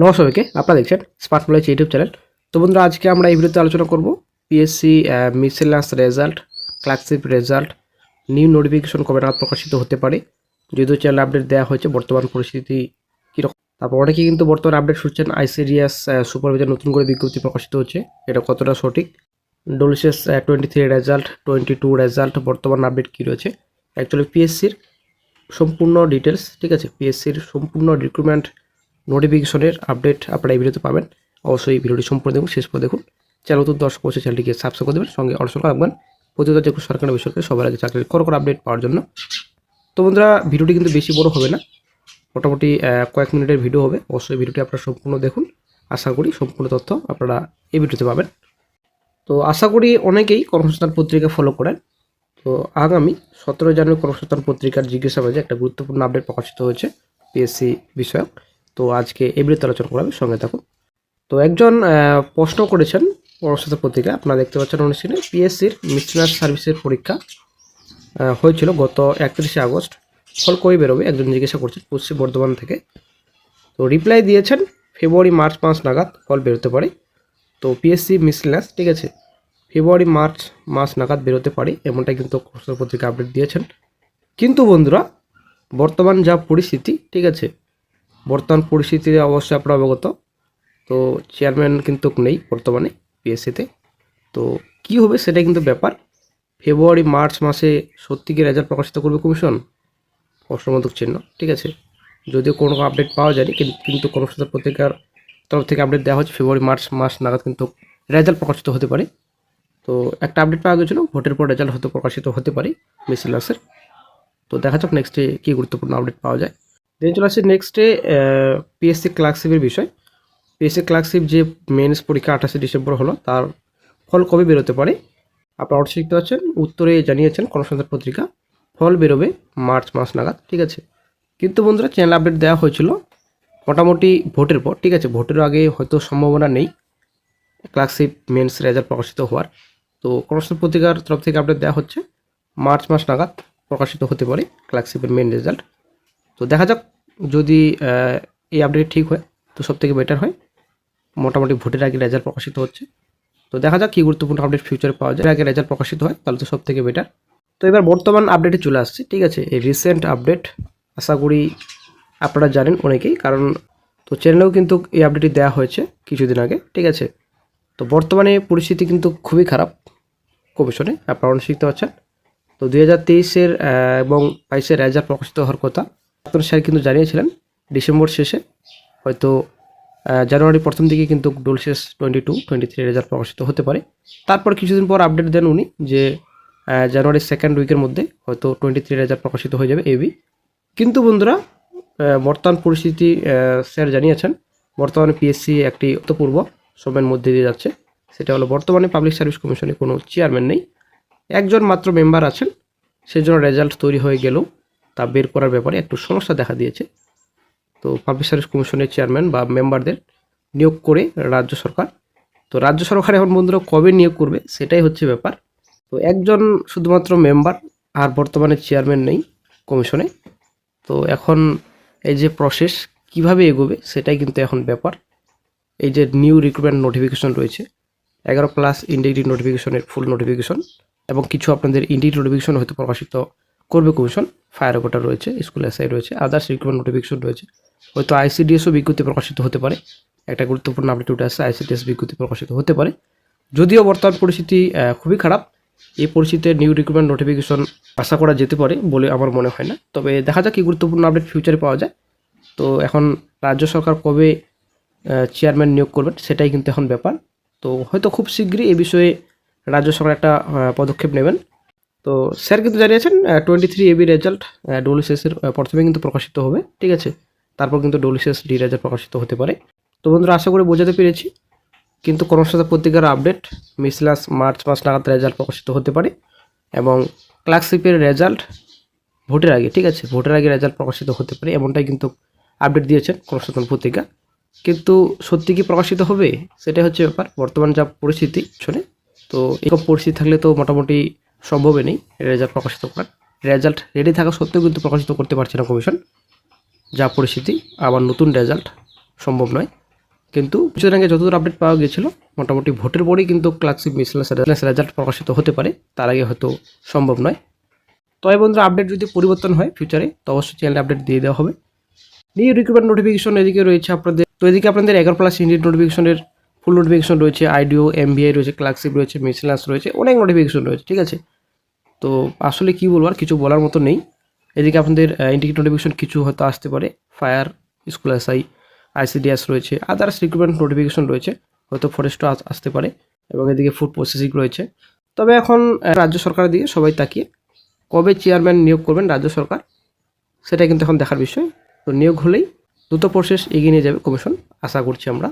নমস্কার সবাইকে, আপনারা দেখছেন স্মার্ট নলেজ ইউটিউব চ্যানেল। তো বন্ধুরা, আজকে আমরা এই ভিডিওতে আলোচনা করব PSC miscellaneous result, clerkship result, new notification কবে নাগাদ প্রকাশিত হতে পারে। যদিও চ্যানেল আপডেট দেওয়া হয়েছে, বর্তমান পরিস্থিতি কীরকম। তারপর অনেকেই কিন্তু বর্তমান আপডেট শুনছেন আইসিডিএস সুপারভাইজার নতুন করে বিজ্ঞপ্তি প্রকাশিত হচ্ছে, এটা কতটা সঠিক। ডোলিসিয়াস 23 রেজাল্ট, 22 রেজাল্ট, বর্তমান আপডেট কী রয়েছে। অ্যাকচুয়ালি পিএসসির সম্পূর্ণ ডিটেলস, ঠিক আছে, পিএসসির সম্পূর্ণ রিক্রুটমেন্ট নোটিফিকেশনের আপডেট আপনারা এই ভিডিওতে পাবেন। অবশ্যই ভিডিওটি সম্পূর্ণ দেখুন, শেষ করে দেখুন। চ্যানেল নতুন দর্শক অবশ্যই চ্যানেলটিকে সাবস্ক্রাইব করে দেবেন, সঙ্গে অবশ্যই রাখবেন প্রতিটা যে সরকারি বেসরকারি সবার আগে চাকরির খবর আপডেট পাওয়ার জন্য। তো বন্ধুরা, ভিডিওটি কিন্তু বেশি বড় হবে না, মোটামুটি কয়েক মিনিটের ভিডিও হবে। অবশ্যই ভিডিওটি আপনারা সম্পূর্ণ দেখুন, আশা করি সম্পূর্ণ তথ্য আপনারা এই ভিডিওতে পাবেন। তো আশা করি অনেকেই কর্মসংস্থান পত্রিকা ফলো করেন। তো আগামী 17 জানুয়ারি কর্মসংস্থান পত্রিকার জিজ্ঞাসাবাদে একটা গুরুত্বপূর্ণ আপডেট প্রকাশিত হয়েছে পিএসসি বিষয়ক। তো আজকে এই ভিডিওতে আলোচনা করা হবে, সঙ্গে থাকুন। তো একজন প্রশ্ন করেছেন কর্মসংস্থান পত্রিকা, আপনারা দেখতে পাচ্ছেন অনুষ্ঠানে, পিএসসির মিসেলাস সার্ভিসের পরীক্ষা হয়েছিল গত 31শে আগস্ট, ফল কবে বেরোবে একজন জিজ্ঞাসা করছেন পশ্চিম বর্ধমান থেকে। তো রিপ্লাই দিয়েছেন ফেব্রুয়ারি মার্চ মাস নাগাদ ফল বেরোতে পারে। তো পিএসসি মিসেলাস, ঠিক আছে, ফেব্রুয়ারি মার্চ মাস নাগাদ বেরোতে পারে, এমনটাই কিন্তু কর্মসংস্থান পত্রিকা আপডেট দিয়েছেন। কিন্তু বন্ধুরা, বর্তমান যা পরিস্থিতি, ঠিক আছে, বর্তমান পরিস্থিতিতে অবশ্যই আপনারা অবগত। তো চেয়ারম্যান কিন্তু নেই বর্তমানে পিএসসিতে। তো কি হবে সেটা কিন্তু ব্যাপার। ফেব্রুয়ারি মার্চ মাসে সত্যি কি রেজাল্ট প্রকাশিত করবে কমিশন? প্রশ্নবোধক চিহ্ন, ঠিক আছে। যদিও কোনো আপডেট পাওয়া যায়নি, কিন্তু কর্মসংস্থান পত্রিকার তরফ থেকে আপডেট দেওয়া হচ্ছে ফেব্রুয়ারি মার্চ মাস নাগাদ কিন্তু রেজাল্ট প্রকাশিত হতে পারে। তো একটা আপডেট পাওয়া গেছিলো, ভোটের পর রেজাল্ট হয়তো প্রকাশিত হতে পারে মিসেলাসের। তো দেখা যাক নেক্সটে কী গুরুত্বপূর্ণ আপডেট পাওয়া যায়। দেন চলে আসছে নেক্সটে পিএসসি ক্লার্কশিপের বিষয়। পিএসসি ক্লার্কশিপ যে মেন্স পরীক্ষা 28শে ডিসেম্বর হলো, তার ফল কবে বেরোতে পারে আপনারা অবশ্যই দেখতে পাচ্ছেন। উত্তরে জানিয়েছেন কর্মসংস্থান পত্রিকা ফল বেরোবে মার্চ মাস নাগাদ, ঠিক আছে। কিন্তু বন্ধুরা, চ্যানেল আপডেট দেওয়া হয়েছিল মোটামুটি ভোটের পর, ঠিক আছে। ভোটের আগে হয়তো সম্ভাবনা নেই ক্লার্কশিপ মেন্স রেজাল্ট প্রকাশিত হওয়ার। তো কর্মসংস্থান পত্রিকার তরফ থেকে আপডেট দেওয়া হচ্ছে মার্চ মাস নাগাদ প্রকাশিত হতে পারে ক্লার্কশিপের মেন রেজাল্ট। তো দেখা যাক, যদি এই আপডেট ঠিক হয় তো সবথেকে বেটার হয়। মোটামুটি ভোটের আগে রেজাল্ট প্রকাশিত হচ্ছে, তো দেখা যাক কী গুরুত্বপূর্ণ আপডেট ফিউচারে পাওয়া যায়। আগে রেজাল্ট প্রকাশিত হয় তাহলে তো সবথেকে বেটার। তো এবার বর্তমান আপডেটে চলে আসছে, ঠিক আছে। এই রিসেন্ট আপডেট আশা করি আপনারা জানেন অনেকেই, কারণ তো চ্যানেলেও কিন্তু এই আপডেটটি দেওয়া হয়েছে কিছুদিন আগে, ঠিক আছে। তো বর্তমানে পরিস্থিতি কিন্তু খুবই খারাপ কমিশনে, আপনারা অনেক শিখতে পারছেন। তো 2023-এর এবং 22-এর রেজাল্ট প্রকাশিত হওয়ার কথা আপনার স্যার কিন্তু জানিয়েছিলেন ডিসেম্বর শেষে, হয়তো জানুয়ারি প্রথম দিকে কিন্তু ডোলসিয়াস 22-23 রেজাল্ট প্রকাশিত হতে পারে। তারপর কিছুদিন পর আপডেট দেন উনি যে জানুয়ারির সেকেন্ড উইকের মধ্যে হয়তো 23 রেজাল্ট প্রকাশিত হয়ে যাবে এবি। কিন্তু বন্ধুরা, বর্তমান পরিস্থিতি স্যার জানিয়েছেন বর্তমানে পিএসসি একটি অভূতপূর্ব সময়ের মধ্যে দিয়ে যাচ্ছে। সেটা হলো বর্তমানে পাবলিক সার্ভিস কমিশনে কোনো চেয়ারম্যান নেই, একজন মাত্র মেম্বার আছেন। সেজন্য রেজাল্ট তৈরি হয়ে গেলেও তা বের করার ব্যাপারে একটু সমস্যা দেখা দিয়েছে। তো পাবলিক সার্ভিস কমিশনের চেয়ারম্যান বা মেম্বারদের নিয়োগ করে রাজ্য সরকার। তো রাজ্য সরকার এখন বন্ধুরা কবে নিয়োগ করবে সেটাই হচ্ছে ব্যাপার। তো একজন শুধুমাত্র মেম্বার, আর বর্তমানে চেয়ারম্যান নেই কমিশনে। তো এখন এই যে প্রসেস কিভাবে এগোবে সেটাই কিন্তু এখন ব্যাপার। এই যে নিউ রিক্রুটমেন্ট নোটিফিকেশন রয়েছে, 11+ ইন্ডিভিজুয়াল নোটিফিকেশনের ফুল নোটিফিকেশন, এবং কিছু আপনাদের ইন্ডিভিজুয়াল নোটিফিকেশন হয়তো প্রকাশিত করবে কমিশন। ফায়ার অফিসার রয়েছে, স্কুল এসআই রয়েছে, আদার্স রিক্রুটমেন্ট নোটিফিকেশন রয়েছে, হয়তো আইসিডিএসও বিজ্ঞপ্তি প্রকাশিত হতে পারে। একটা গুরুত্বপূর্ণ আপডেট উঠে আসছে, আইসিডিএস বিজ্ঞপ্তি প্রকাশিত হতে পারে। যদিও বর্তমান পরিস্থিতি খুবই খারাপ, এই পরিস্থিতিতে নিউ রিক্রুটমেন্ট নোটিফিকেশন আশা করা যেতে পারে বলে আমার মনে হয় না। তবে দেখা যাক কি গুরুত্বপূর্ণ আপডেট ফিউচারে পাওয়া যায়। তো এখন রাজ্য সরকার কবে চেয়ারম্যান নিয়োগ করবেন সেটাই কিন্তু এখন ব্যাপার। তো হয়তো খুব শীঘ্রই এই বিষয়ে রাজ্য সরকার একটা পদক্ষেপ নেবেন। তো স্যার কিন্তু জানিয়েছেন 23 এবি রেজাল্ট ডোলিসিয়াসের প্রথমে কিন্তু প্রকাশিত হবে, ঠিক আছে। তারপর কিন্তু ডোলিসিয়াস ডি রেজাল্ট প্রকাশিত হতে পারে। তো বন্ধুরা, আশা করি বোঝাতে পেরেছি। কিন্তু কর্মসংস্থান পত্রিকার আপডেট মিসেলাস মার্চ মাস নাগাদ রেজাল্ট প্রকাশিত হতে পারে, এবং ক্লার্কশিপের রেজাল্ট ভোটের আগে, ঠিক আছে, ভোটের আগে রেজাল্ট প্রকাশিত হতে পারে, এমনটাই কিন্তু আপডেট দিয়েছেন কর্মসংস্থান পত্রিকা। কিন্তু সত্যি কি প্রকাশিত হবে সেটাই হচ্ছে ব্যাপার বর্তমান যা পরিস্থিতি শুনে। তো এরকম পরিস্থিতি থাকলে তো মোটামুটি সম্ভবই নেই রেজাল্ট প্রকাশিত করার। রেজাল্ট রেডি থাকা সত্ত্বেও কিন্তু প্রকাশিত করতে পারছে না কমিশন, যা পরিস্থিতি। আবার নতুন রেজাল্ট সম্ভব নয়। কিন্তু ফিউচার র্যাঙ্কে যতদূর আপডেট পাওয়া গিয়েছিল মোটামুটি ভোটের পরেই কিন্তু ক্লার্কশিপ মিসেলেনিয়াস রেজাল্ট প্রকাশিত হতে পারে, তার আগে হয়তো সম্ভব নয়। তবে বন্ধুরা আপডেট যদি পরিবর্তন হয় ফিউচারে তো অবশ্যই চ্যানেলে আপডেট দিয়ে দেওয়া হবে। নিউ রিক্রুটমেন্ট নোটিফিকেশন এদিকে রয়েছে আপনাদের, তো এদিকে আপনাদের 11+ ইন্ডিয়ান নোটিফিকেশনের ফুল নোটিফিকেশন রয়েছে, আইডিও, এমবিআই রয়েছে, ক্লার্কশিপ রয়েছে, মিসেলেনিয়াস রয়েছে, অনেক নোটিফিকেশন রয়েছে, ঠিক আছে। তো আসলে কি বলবো, আর কিছু বলার মতো নেই। এদিকে আপনাদের ইন্ডিকেট নোটিফিকেশন কিছু হয়তো আসতে পারে, ফায়ার, স্কুল এসআই, আইসিডিএস রয়েছে, আদার্স রিক্রুটমেন্ট নোটিফিকেশন রয়েছে, হয়তো ফরেস্টও আসতে পারে, এবং এদিকে ফুড প্রসেসিং রয়েছে। তবে এখন রাজ্য সরকারের দিকে সবাই তাকিয়ে, কবে চেয়ারম্যান নিয়োগ করবেন রাজ্য সরকার সেটা কিন্তু এখন দেখার বিষয়। তো নিয়োগ হলেই দ্রুত প্রসেস এগিয়ে নিয়ে যাবে কমিশন, আশা করছি আমরা।